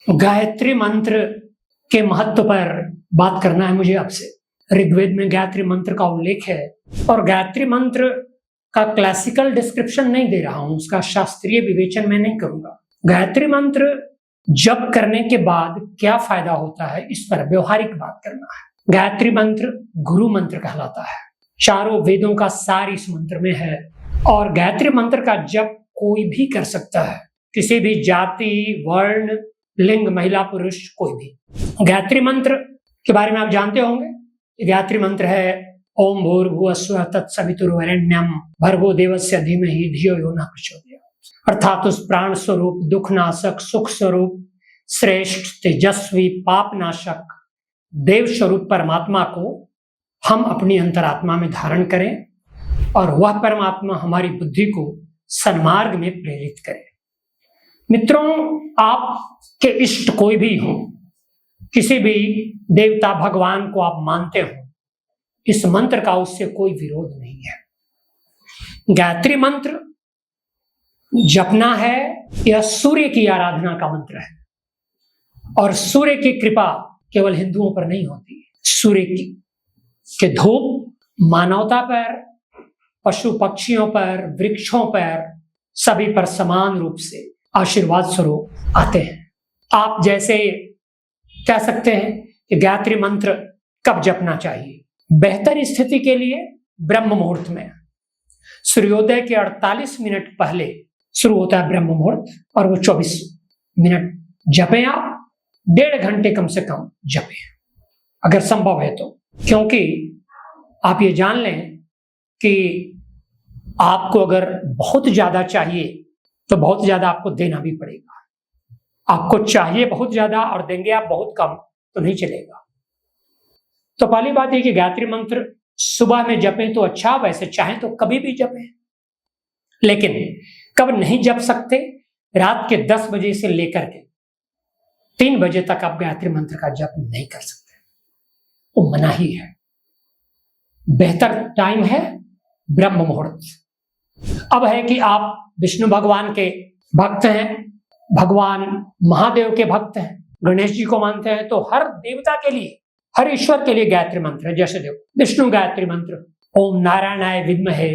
गायत्री मंत्र के महत्व पर बात करना है मुझे आपसे। ऋग्वेद में गायत्री मंत्र का उल्लेख है और गायत्री मंत्र का क्लासिकल डिस्क्रिप्शन नहीं दे रहा हूं, उसका शास्त्रीय विवेचन मैं नहीं करूंगा। गायत्री मंत्र जप करने के बाद क्या फायदा होता है, इस पर व्यवहारिक बात करना है। गायत्री मंत्र गुरु मंत्र कहलाता है, चारों वेदों का सार इस मंत्र में है और गायत्री मंत्र का जप कोई भी कर सकता है, किसी भी जाति, वर्ण, लिंग, महिला, पुरुष, कोई भी। गायत्री मंत्र के बारे में आप जानते होंगे। गायत्री मंत्र है ओम भूर्भुवः स्वः तत्सवितुर्वरेण्यं भर्गो देवस्य धीमहि धियो यो नः प्रचोदयात्। अर्थात उस प्राण स्वरूप, दुख नाशक, सुख स्वरूप, श्रेष्ठ, तेजस्वी, पाप नाशक देव स्वरूप परमात्मा को हम अपनी अंतरात्मा में धारण करें और वह परमात्मा हमारी बुद्धि को सन्मार्ग में प्रेरित करे। मित्रों, आपके इष्ट कोई भी हो, किसी भी देवता भगवान को आप मानते हो, इस मंत्र का उससे कोई विरोध नहीं है। गायत्री मंत्र जपना है, यह सूर्य की आराधना का मंत्र है और सूर्य की कृपा केवल हिंदुओं पर नहीं होती। सूर्य के धूप मानवता पर, पशु पक्षियों पर, वृक्षों पर, सभी पर समान रूप से आशीर्वाद स्वरूप आते हैं। आप जैसे कह सकते हैं कि गायत्री मंत्र कब जपना चाहिए। बेहतर स्थिति के लिए ब्रह्म मुहूर्त में, सूर्योदय के 48 मिनट पहले शुरू होता है ब्रह्म मुहूर्त और वो 24 मिनट जपें आप, 1.5 घंटे कम से कम जपें अगर संभव है तो। क्योंकि आप ये जान लें कि आपको अगर बहुत ज्यादा चाहिए तो बहुत ज्यादा आपको देना भी पड़ेगा। आपको चाहिए बहुत ज्यादा और देंगे आप बहुत कम तो नहीं चलेगा। तो पहली बात है कि गायत्री मंत्र सुबह में जपें तो अच्छा, वैसे चाहें तो कभी भी जपें, लेकिन कब नहीं जप सकते, रात के 10 बजे से लेकर के 3 बजे तक आप गायत्री मंत्र का जप नहीं कर सकते, वो मनाही है। बेहतर टाइम है ब्रह्म मुहूर्त। अब है कि आप विष्णु भगवान के भक्त हैं, भगवान महादेव के भक्त हैं, गणेश जी को मानते हैं, तो हर देवता के लिए, हर ईश्वर के लिए गायत्री मंत्र है। जैसे देखो विष्णु गायत्री मंत्र ओम नारायणाय विद्महे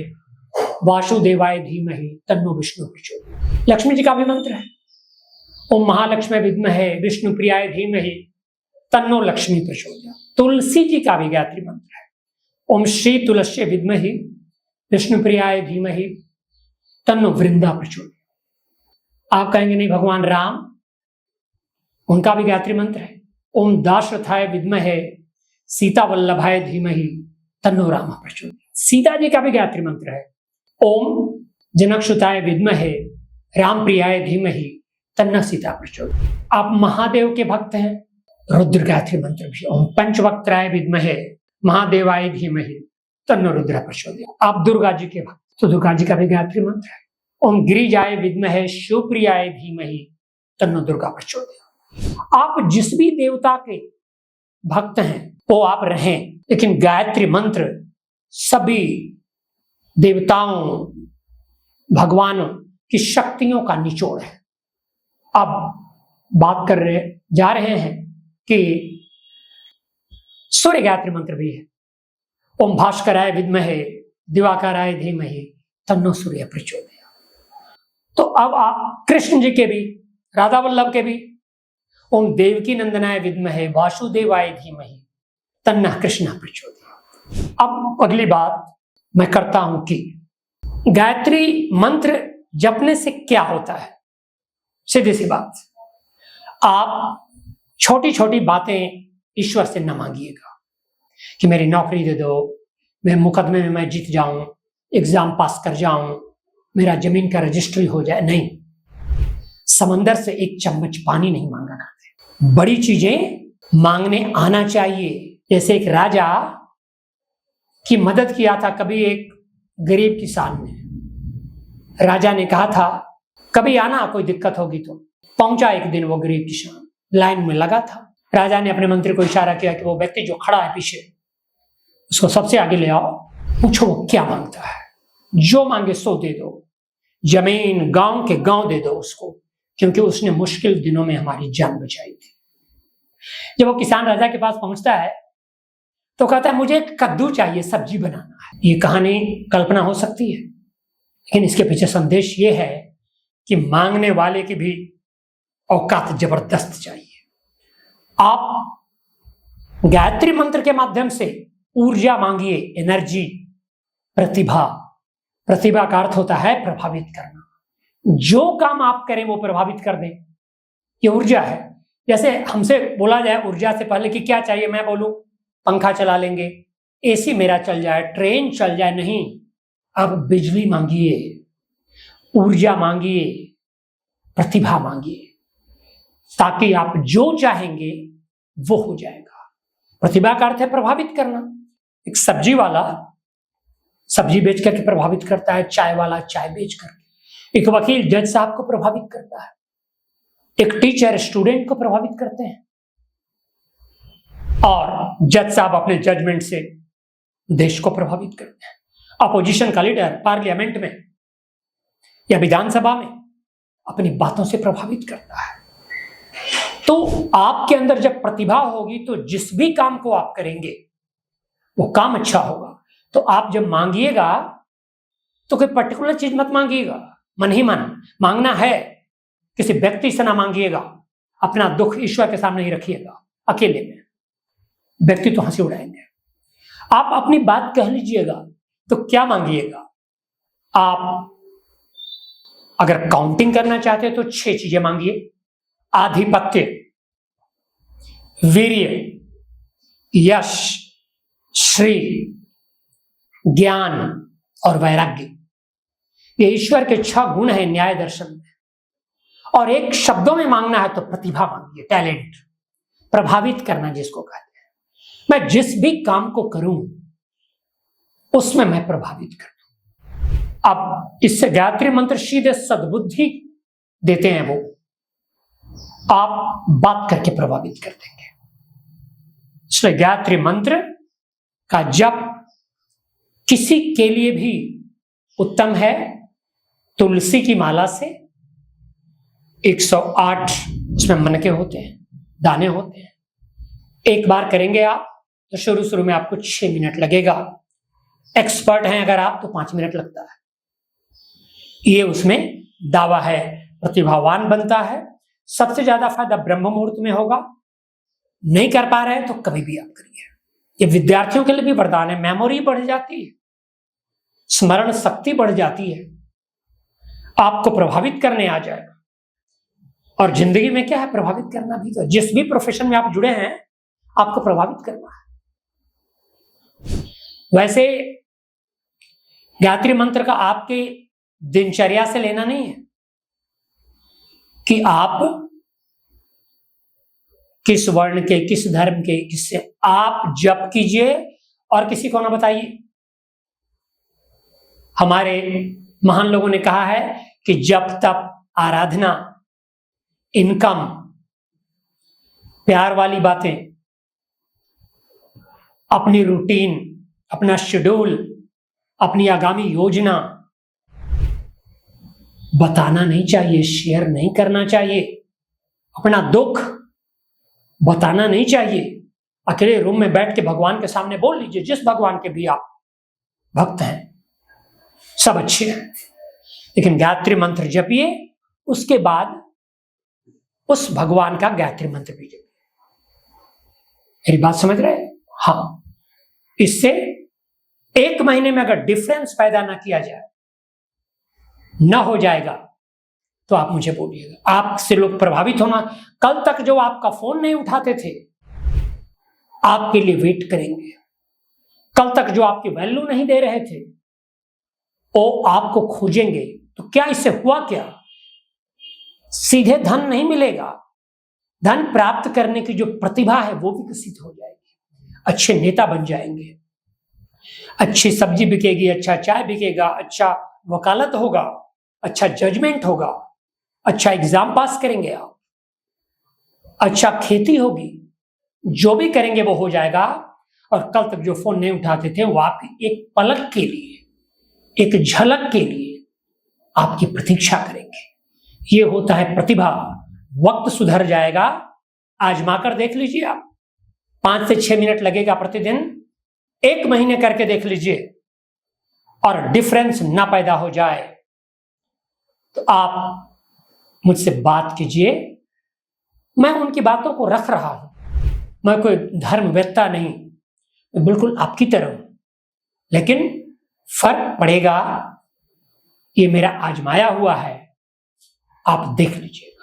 वासुदेवाय धीमहि तन्नो विष्णु प्रचोदयात्। लक्ष्मी जी का भी मंत्र है ओम महालक्ष्मी विद्महे विष्णु प्रियाय धीमहि तन्नो लक्ष्मी प्रचोदयात्। तुलसी जी का भी गायत्री मंत्र है ओम श्री तुलसी विद्महि विष्णु प्रियाय धीमहि तन्नो वृंदा प्रचोदयात्। आप कहेंगे नहीं भगवान राम, उनका भी गायत्री मंत्र है ओम दाशरथाय विद्महे सीता वल्लभाय धीमहि तन्नो राम प्रचोदयात्। सीता जी का भी गायत्री मंत्र है ओम जनकसुताय विद्महे राम प्रियाय धीमहि तन्नो सीता प्रचोदयात्। आप महादेव के भक्त हैं, रुद्र गायत्री मंत्र भी ओम पंचवक्त्राय विद्महे महादेवाय धीमहि तन्नो रुद्र प्रचोदयात्। आप दुर्गा जी के भक्त, तो दुर्गा जी का भी गायत्री मंत्र है ओम गिरिजाय विद्महे शिवप्रियाय धीमहि तन्नो दुर्गा प्रचोदयात्। आप जिस भी देवता के भक्त हैं वो आप रहें, लेकिन गायत्री मंत्र सभी देवताओं, भगवानों की शक्तियों का निचोड़ है। अब बात जा रहे हैं कि सूर्य गायत्री मंत्र भी है ओम भास्कराय विद्महे दिवाकराय धीमहि तन्नो सूर्य प्रचोदयात्। तो अब आप कृष्ण जी के भी, राधा वल्लभ के भी ओम देवकी नंदनाय विद्महे वासुदेवाय धीमहि तन्नः कृष्ण प्रचोदयात्। अब अगली बात मैं करता हूं कि गायत्री मंत्र जपने से क्या होता है। सीधी सी बात, आप छोटी छोटी बातें ईश्वर से न मांगिएगा कि मेरी नौकरी दे दो, मेरे मुकदमे में मैं जीत जाऊं, एग्जाम पास कर जाऊं, मेरा जमीन का रजिस्ट्री हो जाए। नहीं, समंदर से एक चम्मच पानी नहीं मांगा करते, बड़ी चीजें मांगने आना चाहिए। जैसे एक राजा की मदद किया था कभी एक गरीब किसान ने। राजा ने कहा था कभी आना, कोई दिक्कत होगी तो। पहुंचा एक दिन वो गरीब किसान, लाइन में लगा था। राजा ने अपने मंत्री को इशारा किया कि वो व्यक्ति जो खड़ा है पीछे, उसको सबसे आगे ले आओ, पूछो वो क्या मांगता है, जो मांगे सो दे दो, जमीन गांव के गांव दे दो उसको, क्योंकि उसने मुश्किल दिनों में हमारी जान बचाई थी। जब वो किसान राजा के पास पहुंचता है तो कहता है मुझे कद्दू चाहिए, सब्जी बनाना है। ये कहानी कल्पना हो सकती है, लेकिन इसके पीछे संदेश ये है कि मांगने वाले की भी औकात जबरदस्त चाहिए। आप गायत्री मंत्र के माध्यम से ऊर्जा मांगिए, एनर्जी, प्रतिभा। प्रतिभा का अर्थ होता है प्रभावित करना। जो काम आप करें वो प्रभावित कर दें, ये ऊर्जा है। जैसे हमसे बोला जाए ऊर्जा से पहले कि क्या चाहिए, मैं बोलूं पंखा चला लेंगे, एसी मेरा चल जाए, ट्रेन चल जाए, नहीं। अब बिजली मांगिए, ऊर्जा मांगिए, प्रतिभा मांगिए, ताकि आप जो चाहेंगे वो हो जाएगा। प्रतिभा का अर्थ है प्रभावित करना। एक सब्जी वाला सब्जी बेच करके प्रभावित करता है, चाय वाला चाय बेच करके, एक वकील जज साहब को प्रभावित करता है, एक टीचर स्टूडेंट को प्रभावित करते हैं, और जज साहब अपने जजमेंट से देश को प्रभावित करते हैं। अपोजिशन का लीडर पार्लियामेंट में या विधानसभा में अपनी बातों से प्रभावित करता है। तो आपके अंदर जब प्रतिभा होगी तो जिस भी काम को आप करेंगे वो काम अच्छा होगा। तो आप जब मांगिएगा तो कोई पर्टिकुलर चीज मत मांगिएगा, मन ही मन मांगना है। किसी व्यक्ति से ना मांगिएगा, अपना दुख ईश्वर के सामने ही रखिएगा अकेले में, व्यक्ति तो हंसी उड़ाएंगे। आप अपनी बात कह लीजिएगा तो क्या मांगिएगा। आप अगर काउंटिंग करना चाहते हैं तो 6 चीजें मांगिए: आधिपत्य, वीर्य, यश, श्री, ज्ञान और वैराग्य। ये ईश्वर के 6 गुण हैं न्याय दर्शन में। और एक शब्दों में मांगना है तो प्रतिभा मांगिए, टैलेंट, प्रभावित करना जिसको कहते हैं। मैं जिस भी काम को करूं उसमें मैं प्रभावित करता हूं। अब इससे गायत्री मंत्र सीधे सद्बुद्धि देते हैं, वो आप बात करके प्रभावित कर देंगे। इसलिए गायत्री मंत्र का जप किसी के लिए भी उत्तम है। तुलसी की माला से 108 इसमें मनके होते हैं, दाने होते हैं। एक बार करेंगे आप तो शुरू में आपको 6 मिनट लगेगा। एक्सपर्ट हैं अगर आप तो 5 मिनट लगता है। ये उसमें दावा है, प्रतिभावान बनता है। सबसे ज्यादा फायदा ब्रह्म मुहूर्त में होगा। नहीं कर पा रहे हैं तो कभी भी आप करिए। ये विद्यार्थियों के लिए भी वरदान है। मेमोरी बढ़ जाती है, स्मरण शक्ति बढ़ जाती है, आपको प्रभावित करने आ जाएगा। और जिंदगी में क्या है, प्रभावित करना भी। तो जिस भी प्रोफेशन में आप जुड़े हैं आपको प्रभावित करना है। वैसे गायत्री मंत्र का आपके दिनचर्या से लेना नहीं है कि आप किस वर्ण के, किस धर्म के, किससे आप जप कीजिए और किसी को ना बताइए। हमारे महान लोगों ने कहा है कि जप तप आराधना, इनकम, प्यार वाली बातें, अपनी रूटीन, अपना शेड्यूल, अपनी आगामी योजना बताना नहीं चाहिए, शेयर नहीं करना चाहिए। अपना दुख बताना नहीं चाहिए। अकेले रूम में बैठ के भगवान के सामने बोल लीजिए, जिस भगवान के भी आप भक्त हैं, सब अच्छे हैं। लेकिन गायत्री मंत्र जपिए, उसके बाद उस भगवान का गायत्री मंत्र भी जपिए। मेरी बात समझ रहे हैं? हाँ। इससे 1 महीने में अगर डिफरेंस पैदा ना किया जाए, ना हो जाएगा, तो आप मुझे बोलिएगा। आपसे लोग प्रभावित होना, कल तक जो आपका फोन नहीं उठाते थे आपके लिए वेट करेंगे। कल तक जो आपकी वैल्यू नहीं दे रहे थे वो आपको खोजेंगे। तो क्या इससे हुआ क्या? सीधे धन नहीं मिलेगा, धन प्राप्त करने की जो प्रतिभा है वो विकसित हो जाएगी। अच्छे नेता बन जाएंगे, अच्छी सब्जी बिकेगी, अच्छा चाय बिकेगा, अच्छा वकालत होगा, अच्छा जजमेंट होगा, अच्छा एग्जाम पास करेंगे आप, अच्छा खेती होगी। जो भी करेंगे वो हो जाएगा। और कल तक जो फोन नहीं उठाते थे वो आपकी एक पलक के लिए, एक झलक के लिए आपकी प्रतीक्षा करेंगे ये होता है प्रतिभा। वक्त सुधर जाएगा, आजमा कर देख लीजिए आप। 5 से 6 मिनट लगेगा प्रतिदिन, 1 महीने करके देख लीजिए और डिफरेंस ना पैदा हो जाए तो आप मुझसे बात कीजिए। मैं उनकी बातों को रख रहा हूं, मैं कोई धर्मवेत्ता नहीं, मैं बिल्कुल आपकी तरह हूं, लेकिन फर्क पड़ेगा, ये मेरा आजमाया हुआ है, आप देख लीजिए।